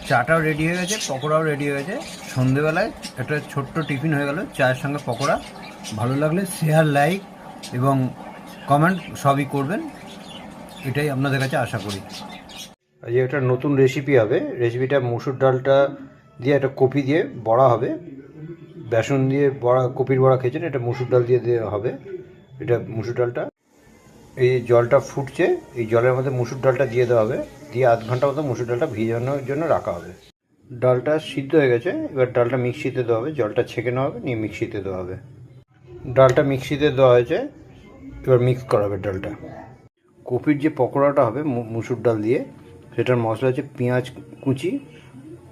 চাটাও ready হয়ে গেছে, পকোড়াও ready হয়ে গেছে। সন্ধেবেলায় একটা ছোট্ট টিফিন হয়ে গেল, চায়ের সঙ্গে পকোড়া। ভালো লাগলে শেয়ার, লাইক এবং কমেন্ট সবই করবেন, এটাই আপনাদের কাছে আশা করি। আজ একটা নতুন রেসিপি হবে। রেসিপিটা মুসুর ডালটা দিয়ে একটা কপি দিয়ে বড়া হবে। বেসন দিয়ে বড়া, কপির বড়া খেয়েছেন, এটা মুসুর ডাল দিয়ে দেওয়া হবে। এটা মুসুর ডালটা, এই জলটা ফুটছে, এই জলের মধ্যে মুসুর ডালটা দিয়ে দেওয়া হবে। দিয়ে আধ ঘন্টা মতো মুসুর ডালটা ভিজানোর জন্য রাখা হবে। ডালটা সিদ্ধ হয়ে গেছে, এবার ডালটা মিক্সিতে দেওয়া হবে, জলটা ছেঁকে নেওয়া হবে, নিয়ে মিক্সিতে দেওয়া হবে। ডালটা মিক্সিতে দেওয়া হয়েছে, এবার মিক্স করা হবে ডালটা। কপির যে পকোড়াটা হবে মুসুর ডাল দিয়ে, সেটার মশলা হচ্ছে পেঁয়াজ কুচি,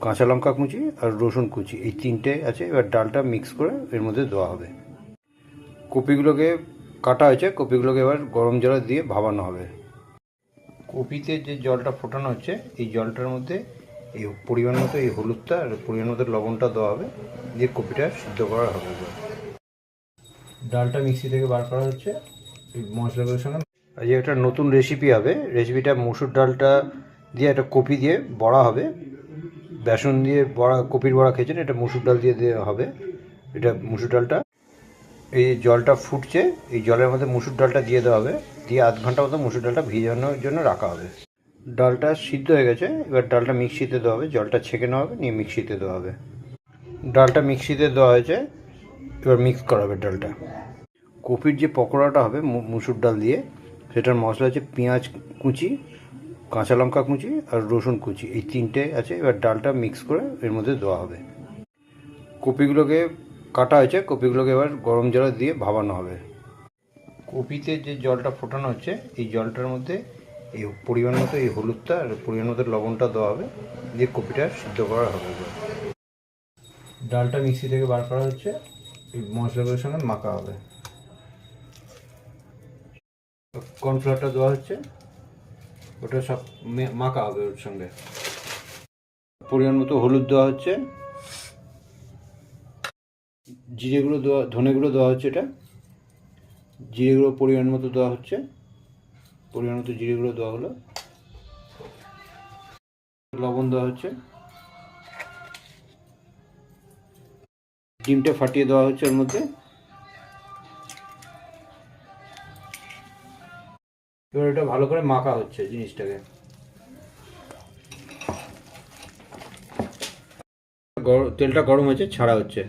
কাঁচা লঙ্কা কুচি আর রসুন কুচি, এই তিনটে আছে। এবার ডালটা মিক্স করে এর মধ্যে দেওয়া হবে। কপিগুলোকে কাটা হয়েছে, কপিগুলোকে এবার গরম জলে দিয়ে ভাপানো হবে। কপিতে যে জলটা ফোটানো হচ্ছে, এই জলটার মধ্যে এই পরিমাণ মতো এই হলুদটা আর পরিমাণ মতো লবণটা দেওয়া হবে, দিয়ে কপিটা সিদ্ধ করা হবে। ডালটা মিক্সি থেকে বার করা হচ্ছে এই মশলাগুলোর সঙ্গে। আজ একটা নতুন রেসিপি হবে। রেসিপিটা মুসুর ডালটা দিয়ে একটা কপি দিয়ে বড়া হবে। বেসন দিয়ে বড়া, কপির বড়া খেয়েছেন, এটা মুসুর ডাল দিয়ে দেওয়া হবে। এটা মুসুর ডালটা, এই জলটা ফুটছে, এই জলের মধ্যে মুসুর ডালটা দিয়ে দেওয়া হবে। দিয়ে আধ ঘন্টা মতো মুসুর ডালটা ভিজানোর জন্য রাখা হবে। ডালটা সিদ্ধ হয়ে গেছে, এবার ডালটা মিক্সিতে দেওয়া হবে, জলটা ছেঁকে নেওয়া হবে, নিয়ে মিক্সিতে দেওয়া হবে। ডালটা মিক্সিতে দেওয়া হয়েছে, এবার মিক্স করা হবে ডালটা। কপির যে পকোড়াটা হবে মুসুর ডাল দিয়ে, সেটার মশলা হচ্ছে পেঁয়াজ কুচি, কাঁচা লঙ্কা কুচি আর রসুন কুচি, এই তিনটে আছে। এবার ডালটা মিক্স করে এর মধ্যে দেওয়া হবে। কপিগুলোকে কাটা হয়েছে, কপিগুলোকে এবার গরম জলে দিয়ে ভাপানো হবে। কপিতে যে জলটা ফোটানো হচ্ছে, এই জলটার মধ্যে এই পরিমাণ মতো এই হলুদটা আর পরিমাণ মতো লবণটা দেওয়া হবে, দিয়ে কপিটা সিদ্ধ করা হবে। ডালটা মিক্সি থেকে বার করা হচ্ছে, এই মশলাগুলোর সঙ্গে মাখা হবে। কর্নফ্লাওয়ারটা দেওয়া হচ্ছে, ওটা সব মাখা হবে ওর সঙ্গে। পরিমাণ মতো হলুদ দেওয়া হচ্ছে, জিরেগুলো দেওয়া, ধনেগুলো দেওয়া হচ্ছে। এটা জিরেগুলো পরিমাণ মতো দেওয়া হচ্ছে, পরিমাণ মতো জিরেগুলো দেওয়া হলো। লবণ দেওয়া হচ্ছে, ডিমটা ফাটিয়ে দেওয়া হচ্ছে ওর মধ্যে। এবার এটা ভালো করে মাখা হচ্ছে জিনিসটাকে। তেলটা গরম হয়েছে, ছাড়া হচ্ছে।